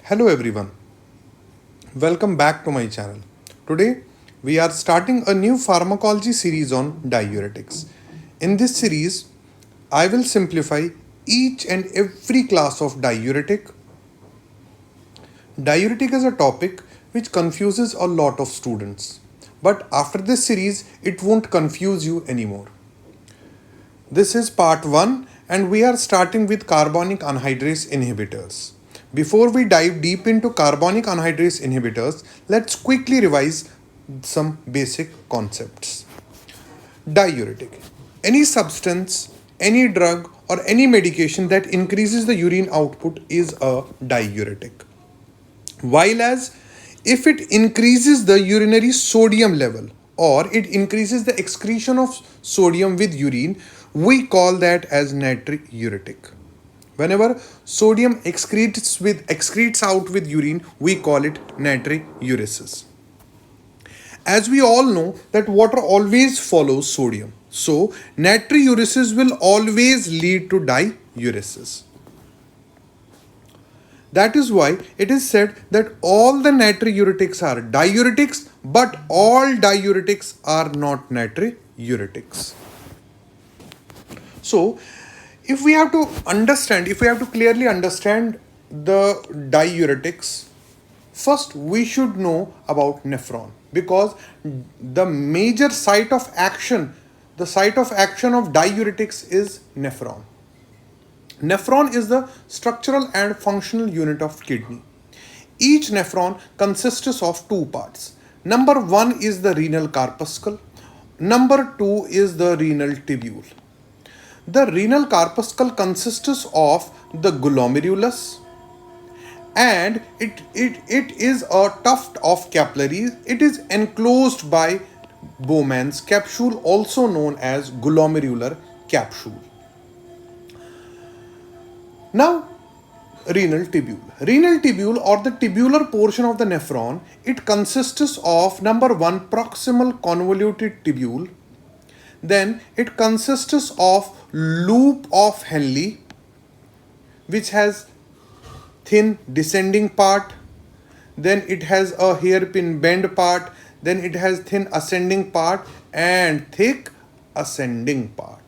Hello everyone, welcome back to my channel. Today we are starting a new pharmacology series on diuretics. In this series, I will simplify each and every class of diuretic. Diuretic is a topic which confuses a lot of students, but after this series, it won't confuse you anymore. This is part 1 and we are starting with carbonic anhydrase inhibitors. Before we dive deep into carbonic anhydrase inhibitors, let's quickly revise some basic concepts. Diuretic. Any substance, any drug or any medication that increases the urine output is a diuretic. While as if it increases the urinary sodium level or it increases the excretion of sodium with urine, we call that as natriuretic. Whenever sodium excretes out with urine, we call it natriuresis. As we all know that water always follows sodium. So natriuresis will always lead to diuresis. That is why it is said that all the natriuretics are diuretics, but all diuretics are not natriuretics. So, if we have to clearly understand the diuretics, first we should know about nephron, because the major site of action of diuretics is nephron. Nephron is the structural and functional unit of kidney. Each nephron consists of two parts. Number 1 is the renal corpuscle. Number 2 is the renal tubule. The renal corpuscle consists of the glomerulus, and it is a tuft of capillaries. It is enclosed by Bowman's capsule, also known as glomerular capsule. Now, renal tubule. Renal tubule, or the tubular portion of the nephron, it consists of number 1 proximal convoluted tubule. Then it consists of loop of Henle, which has thin descending part. Then it has a hairpin bend part. Then it has thin ascending part and thick ascending part.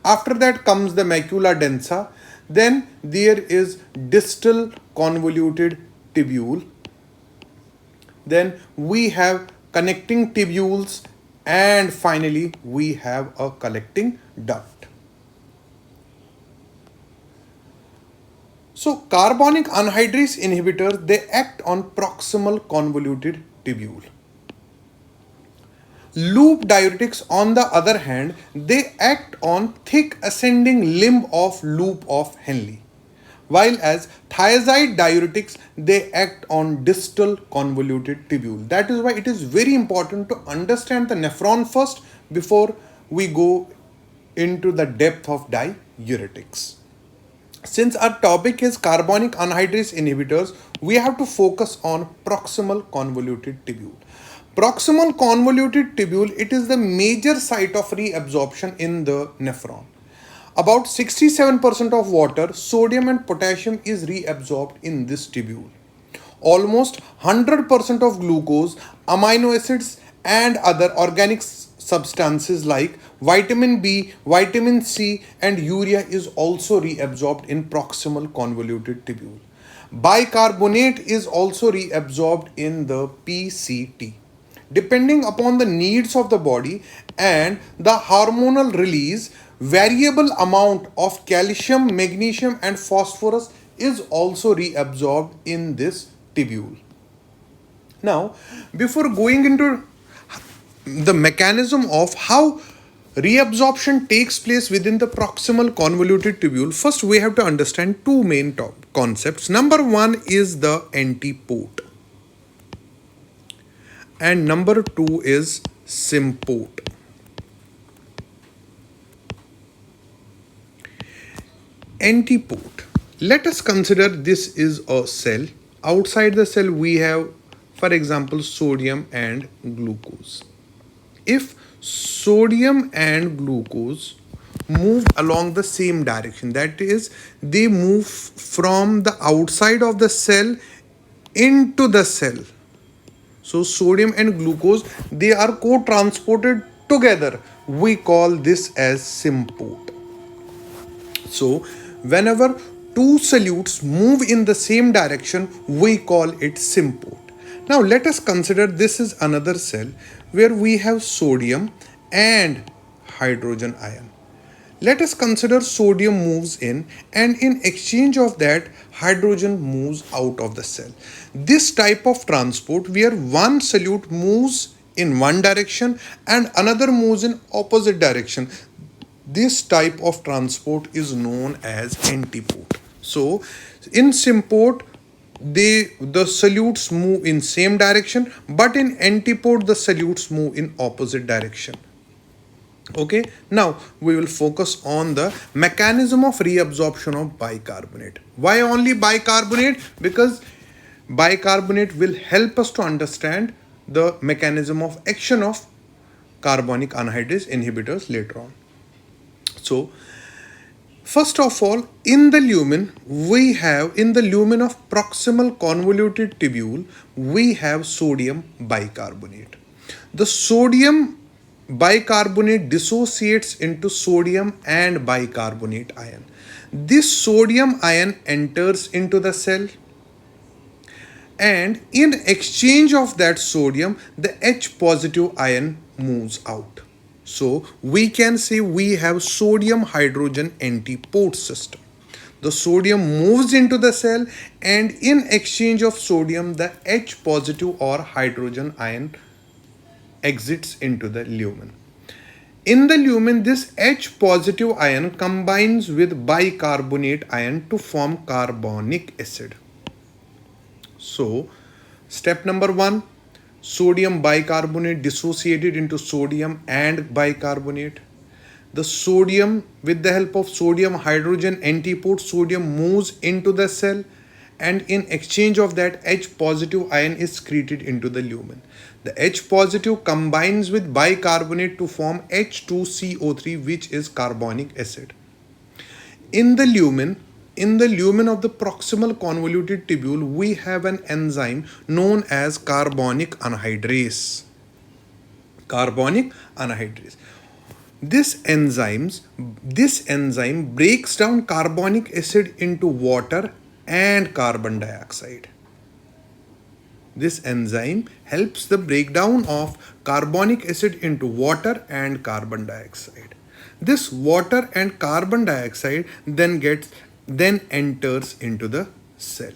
After that comes the macula densa. Then there is distal convoluted tubule. Then we have connecting tubules, and finally we have a collecting duct. So carbonic anhydrase inhibitors, they act on proximal convoluted tubule. Loop diuretics, on the other hand, they act on thick ascending limb of loop of Henle, while as thiazide diuretics, they act on distal convoluted tubule. That is why it is very important to understand the nephron first before we go into the depth of diuretics. Since our topic is carbonic anhydrase inhibitors, we have to focus on proximal convoluted tubule. Proximal convoluted tubule, it is the major site of reabsorption in the nephron. About 67% of water, sodium and potassium is reabsorbed in this tubule. Almost 100% of glucose, amino acids and other organic substances like vitamin B, vitamin C and urea is also reabsorbed in proximal convoluted tubule. Bicarbonate is also reabsorbed in the PCT. Depending upon the needs of the body and the hormonal release, variable amount of calcium, magnesium and phosphorus is also reabsorbed in this tubule. Now, before going into the mechanism of how reabsorption takes place within the proximal convoluted tubule, first we have to understand two main concepts. Number 1 is the antiport, and number 2 is symport. Antiport. Let us consider this is a cell. Outside the cell we have, for example, sodium and glucose. If sodium and glucose move along the same direction, that is, they move from the outside of the cell into the cell. So sodium and glucose, they are co-transported together. We call this as symport. So whenever two solutes move in the same direction, we call it symport. Now let us consider this is another cell where we have sodium and hydrogen ion. Let us consider sodium moves in, and in exchange of that, hydrogen moves out of the cell. This type of transport where one solute moves in one direction and another moves in opposite direction, this type of transport is known as antiport. So in symport, the solutes move in same direction, but in antiport the solutes move in opposite direction. Okay, now we will focus on the mechanism of reabsorption of bicarbonate. Why only bicarbonate? Because bicarbonate will help us to understand the mechanism of action of carbonic anhydrase inhibitors later on. So first of all, in the lumen, we have in the lumen of proximal convoluted tubule, we have sodium bicarbonate. The sodium bicarbonate dissociates into sodium and bicarbonate ion. This sodium ion enters into the cell, and in exchange of that sodium, the H positive ion moves out. So we can say we have sodium hydrogen antiport system. The sodium moves into the cell, and in exchange of sodium, the H positive or hydrogen ion exits into the lumen. In the lumen, this H positive ion combines with bicarbonate ion to form carbonic acid. So, step number 1, sodium bicarbonate dissociated into sodium and bicarbonate. The sodium, with the help of sodium hydrogen antiport, sodium moves into the cell, and in exchange of that, H positive ion is secreted into the lumen. The H positive combines with bicarbonate to form H2CO3, which is carbonic acid. In the lumen of the proximal convoluted tubule, we have an enzyme known as carbonic anhydrase. Carbonic anhydrase. This enzyme breaks down carbonic acid into water and carbon dioxide. This enzyme helps the breakdown of carbonic acid into water and carbon dioxide. This water and carbon dioxide then enters into the cell.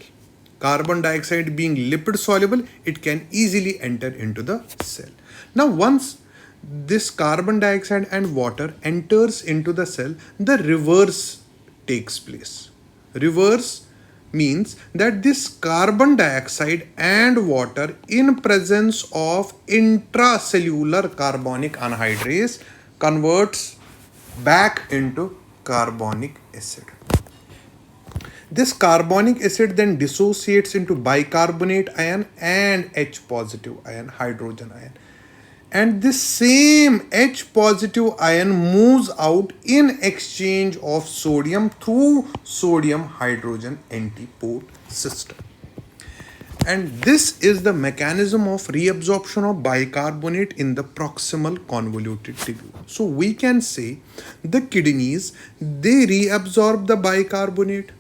Carbon dioxide being lipid soluble, it can easily enter into the cell. Now once this carbon dioxide and water enters into the cell, the reverse takes place. Reverse means that this carbon dioxide and water in presence of intracellular carbonic anhydrase converts back into carbonic acid. This carbonic acid then dissociates into bicarbonate ion and H positive ion, hydrogen ion. And this same H positive ion moves out in exchange of sodium through sodium hydrogen antiport system. And this is the mechanism of reabsorption of bicarbonate in the proximal convoluted tubule. So we can say the kidneys, they reabsorb the bicarbonate.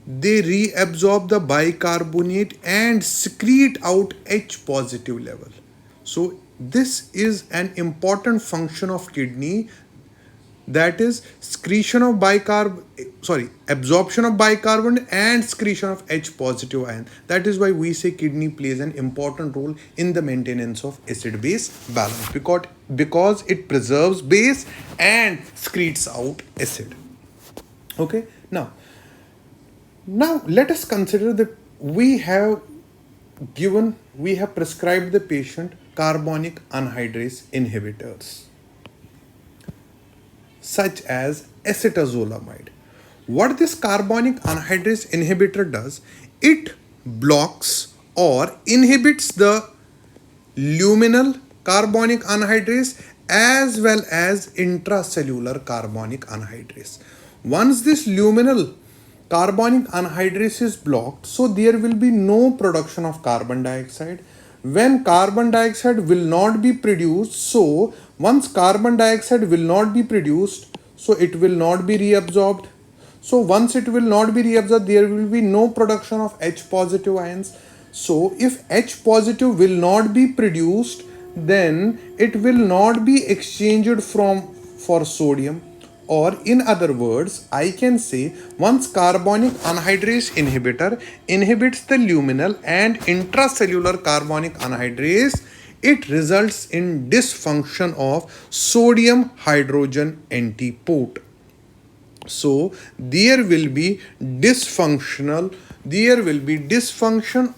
They reabsorb the bicarbonate and secrete out H positive level. So this is an important function of kidney, that is absorption of bicarbonate and secretion of H positive ion. That is why we say kidney plays an important role in the maintenance of acid-base balance, because it preserves base and secretes out acid. Okay, now let us consider that we have prescribed the patient carbonic anhydrase inhibitors such as acetazolamide. What this carbonic anhydrase inhibitor does, it blocks or inhibits the luminal carbonic anhydrase as well as intracellular carbonic anhydrase. Once this luminal carbonic anhydrase is blocked, so there will be no production of carbon dioxide. When carbon dioxide will not be produced, so once carbon dioxide will not be produced, so it will not be reabsorbed. So once it will not be reabsorbed, there will be no production of H positive ions. So if H positive will not be produced, then it will not be exchanged for sodium. Or in other words, I can say once carbonic anhydrase inhibitor inhibits the luminal and intracellular carbonic anhydrase, it results in dysfunction of sodium hydrogen antiport. So there will be dysfunction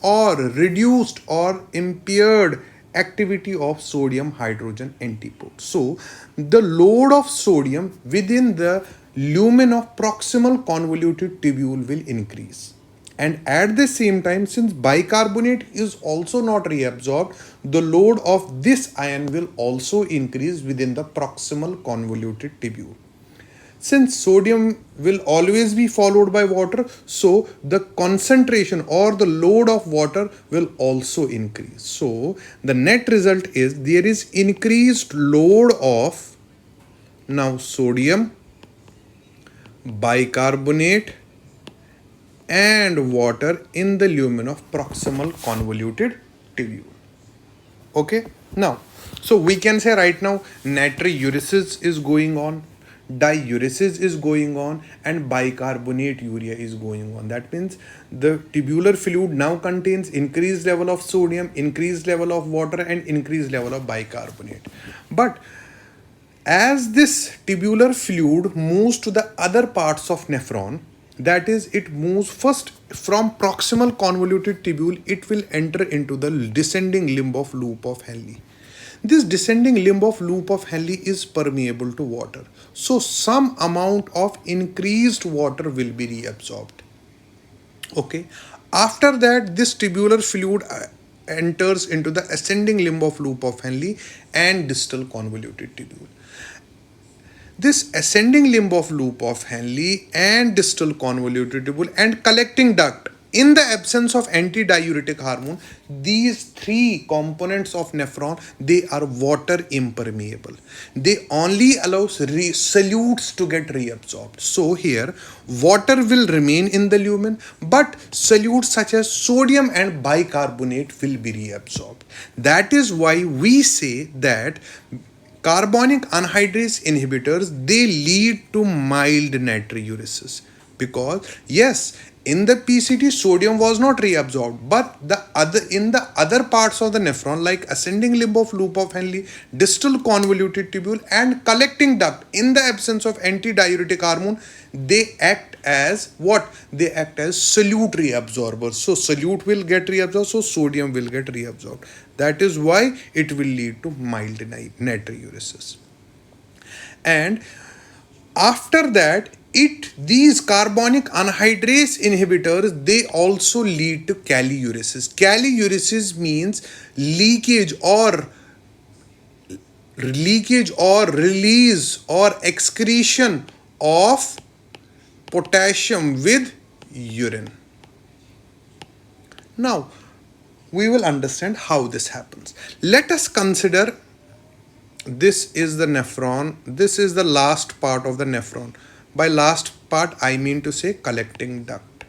or reduced or impaired activity of sodium hydrogen antiport. So the load of sodium within the lumen of proximal convoluted tubule will increase. And at the same time, since bicarbonate is also not reabsorbed, the load of this ion will also increase within the proximal convoluted tubule. Since sodium will always be followed by water, so the concentration or the load of water will also increase. So the net result is there is increased load of now sodium, bicarbonate and water in the lumen of proximal convoluted tubule. Okay, now so we can say right now natriuresis is going on, diuresis is going on, and bicarbonate urea is going on. That means the tubular fluid now contains increased level of sodium, increased level of water and increased level of bicarbonate. But as this tubular fluid moves to the other parts of nephron, that is, it moves first from proximal convoluted tubule, it will enter into the descending limb of loop of Henle. This descending limb of loop of Henle is permeable to water. So some amount of increased water will be reabsorbed. Okay. After that, this tubular fluid enters into the ascending limb of loop of Henle and distal convoluted tubule. This ascending limb of loop of Henle and distal convoluted tubule and collecting duct, in the absence of antidiuretic hormone, these three components of nephron, they are water impermeable. They only allow solutes to get reabsorbed. So here water will remain in the lumen, but solutes such as sodium and bicarbonate will be reabsorbed. That is why we say that carbonic anhydrase inhibitors, they lead to mild natriuresis, because yes, in the PCT sodium was not reabsorbed, but in the other parts of the nephron like ascending limb of loop of Henle, distal convoluted tubule and collecting duct, in the absence of antidiuretic hormone, they act as what? They act as solute reabsorbers. So solute will get reabsorbed, so sodium will get reabsorbed. That is why it will lead to mild natriuresis. And after that, these carbonic anhydrase inhibitors, they also lead to Kaliuresis. Kaliuresis means leakage or release or excretion of potassium with urine. Now, we will understand how this happens. Let us consider this is the nephron. This is the last part of the nephron. By last part, I mean to say collecting duct.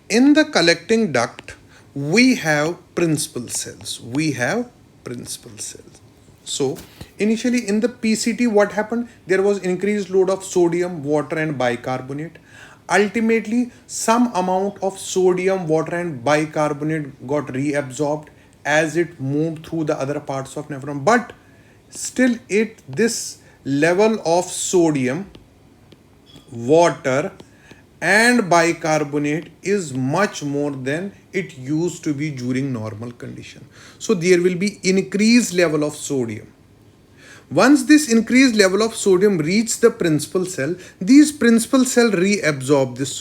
In the collecting duct, we have principal cells. So, initially in the PCT, what happened? There was increased load of sodium, water and bicarbonate. Ultimately, some amount of sodium, water and bicarbonate got reabsorbed as it moved through the other parts of nephron. But still this level of sodium, water and bicarbonate is much more than it used to be during normal condition. So there will be increased level of sodium. Once this increased level of sodium reaches the principal cell, these principal cell reabsorb this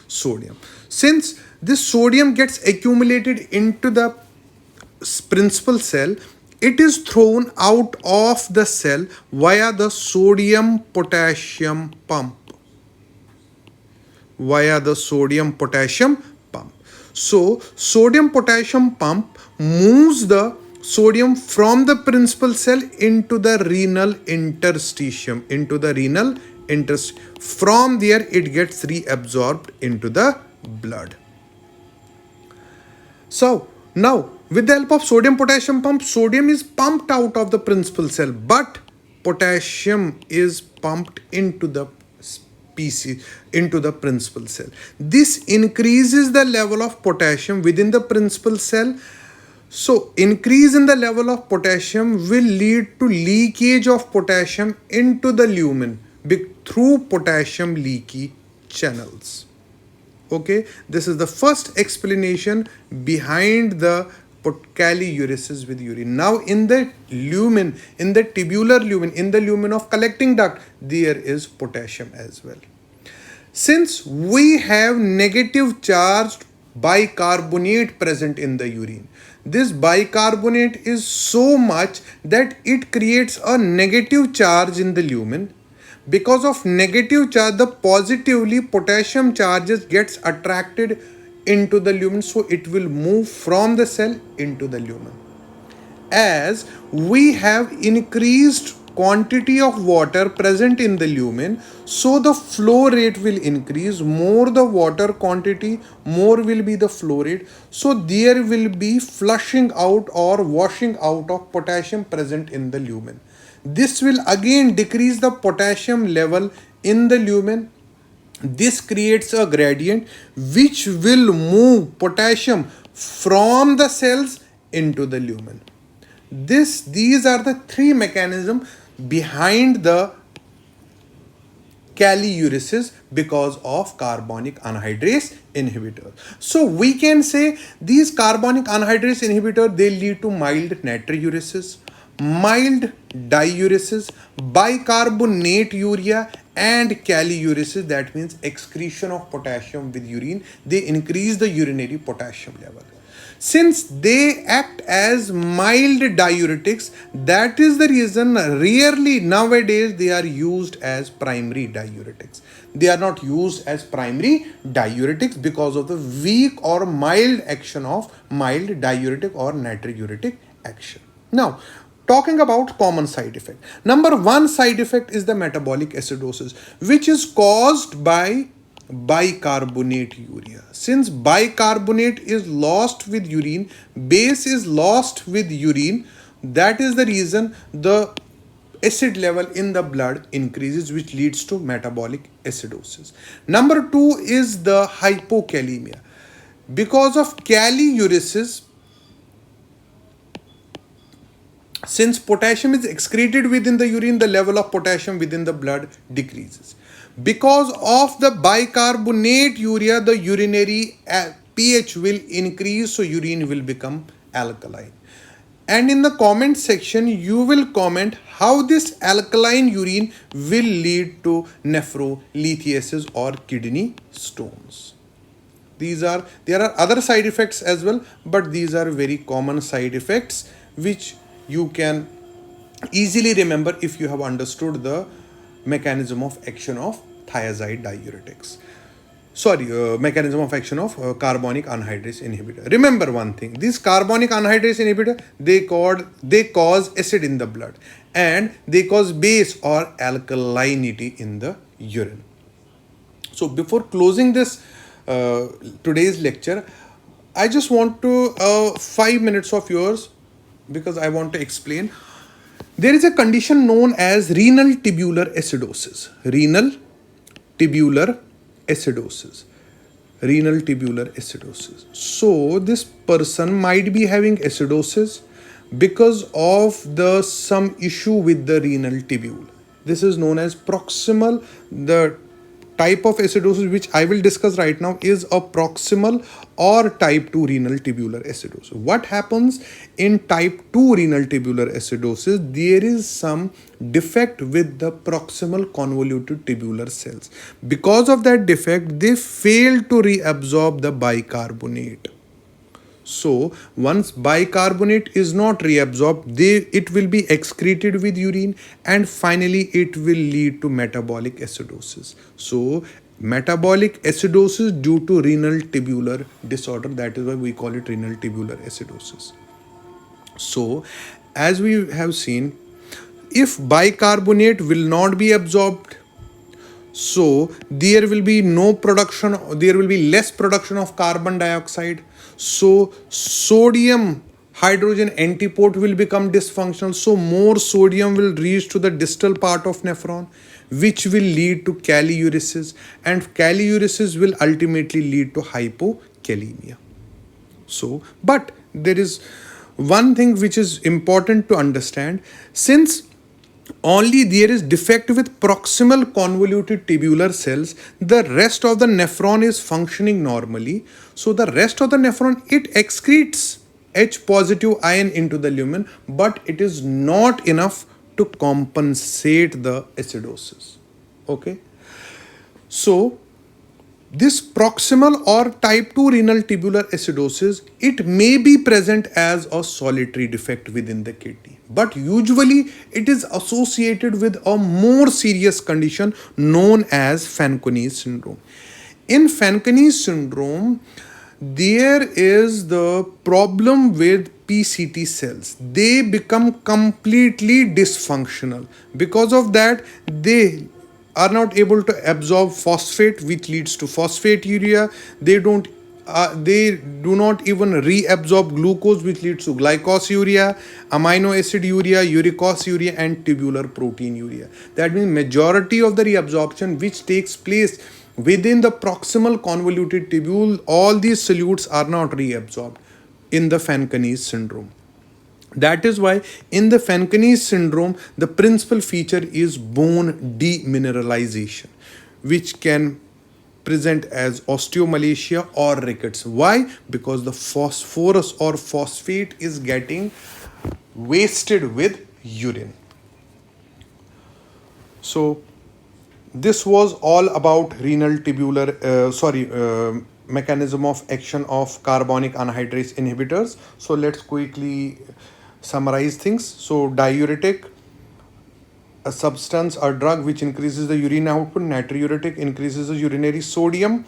sodium. Since this sodium gets accumulated into the principal cell, it is thrown out of the cell via the sodium-potassium pump. via the sodium potassium pump. So sodium potassium pump moves the sodium from the principal cell into the renal interstitium, from there it gets reabsorbed into the blood. So now with the help of sodium potassium pump, sodium is pumped out of the principal cell, but potassium is pumped into the into the principal cell. This increases the level of potassium within the principal cell. So increase in the level of potassium will lead to leakage of potassium into the lumen through potassium leaky channels. Okay, this is the first explanation behind the Kaliuresis with urine. Now in the lumen, in the tubular lumen, in the lumen of collecting duct, there is potassium as well. Since we have negative charged bicarbonate present in the urine, this bicarbonate is so much that it creates a negative charge in the lumen. Because of negative charge, the positively potassium charges gets attracted into the lumen, so it will move from the cell into the lumen. As we have increased quantity of water present in the lumen, so the flow rate will increase. More the water quantity, more will be the flow rate. So there will be flushing out or washing out of potassium present in the lumen. This will again decrease the potassium level in the lumen. This creates a gradient which will move potassium from the cells into the lumen. These are the three mechanisms behind the Kaliuresis because of carbonic anhydrase inhibitor. So we can say these carbonic anhydrase inhibitor, they lead to mild natriuresis, mild diuresis, bicarbonate urea, and kaliuresis, that means excretion of potassium with urine. They increase the urinary potassium level. Since they act as mild diuretics, that is the reason rarely nowadays they are used as primary diuretics. They are not used as primary diuretics because of the weak or mild action of mild diuretic or natriuretic action. Now, talking about common side effect. Number one side effect is the metabolic acidosis, which is caused by bicarbonate urea. Since bicarbonate is lost with urine, base is lost with urine, that is the reason the acid level in the blood increases, which leads to metabolic acidosis. Number two is the hypokalemia. Because of kaliuresis, since potassium is excreted within the urine, the level of potassium within the blood decreases. Because of the bicarbonate urea, the urinary pH will increase, so urine will become alkaline. And in the comment section, you will comment how this alkaline urine will lead to nephrolithiasis or kidney stones. There are other side effects as well, but these are very common side effects which you can easily remember if you have understood the mechanism of action of thiazide diuretics. Mechanism of action of carbonic anhydrase inhibitor. Remember one thing, these carbonic anhydrase inhibitor, they cause acid in the blood and they cause base or alkalinity in the urine. So before closing this today's lecture, I just want to 5 minutes of yours, because I want to explain. There is a condition known as renal tubular acidosis. Renal tubular acidosis. So this person might be having acidosis because of some issue with the renal tubule. This is known as proximal. The type of acidosis which I will discuss right now is a proximal or type 2 renal tubular acidosis. What happens in type 2 renal tubular acidosis? There is some defect with the proximal convoluted tubular cells. Because of that defect, they fail to reabsorb the bicarbonate. So once bicarbonate is not reabsorbed, it will be excreted with urine, and finally it will lead to metabolic acidosis. So metabolic acidosis due to renal tubular disorder. That is why we call it renal tubular acidosis. So, as we have seen, if bicarbonate will not be absorbed, so there will be no production, there will be less production of carbon dioxide. So sodium hydrogen antiport will become dysfunctional. So more sodium will reach to the distal part of nephron, which will lead to kaliuresis, and kaliuresis will ultimately lead to hypokalemia. So, but there is one thing which is important to understand. Since only there is defect with proximal convoluted tubular cells, the rest of the nephron is functioning normally. So the rest of the nephron, it excretes H positive ion into the lumen, but it is not enough to compensate the acidosis. Okay. So this proximal or type 2 renal tubular acidosis, it may be present as a solitary defect within the kidney, but usually it is associated with a more serious condition known as Fanconi syndrome. In Fanconi syndrome, there is the problem with PCT cells. They become completely dysfunctional. Because of that, they are not able to absorb phosphate, which leads to phosphaturia. They do not even reabsorb glucose, which leads to glycosuria, amino acid urea, uricosuriya, and tubular protein urea. That means majority of the reabsorption which takes place within the proximal convoluted tubule, all these solutes are not reabsorbed in the Fanconi syndrome. That is why in the Fanconi syndrome, the principal feature is bone demineralization, which can present as osteomalacia or rickets. Why? Because the phosphorus or phosphate is getting wasted with urine. So this was all about renal tubular, mechanism of action of carbonic anhydrase inhibitors. So let's quickly summarize things. So diuretic, a substance or drug which increases the urine output. Natriuretic increases the urinary sodium.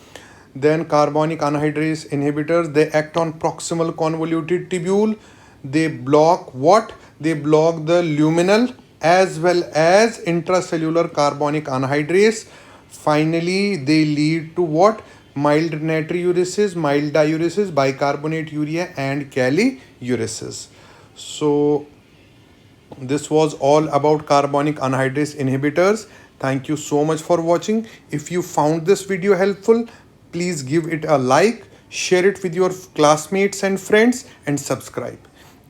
Then carbonic anhydrase inhibitors, they act on proximal convoluted tubule. They block what? They block the luminal as well as intracellular carbonic anhydrase. Finally, they lead to what? Mild natriuresis, mild diuresis, bicarbonate urea, and kaliuresis. So this was all about carbonic anhydrase inhibitors. Thank you so much for watching. If you found this video helpful, please give it a like, share it with your classmates and friends, and subscribe.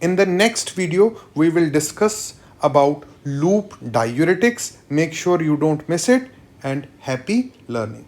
In the next video, we will discuss about loop diuretics. Make sure you don't miss it, and happy learning.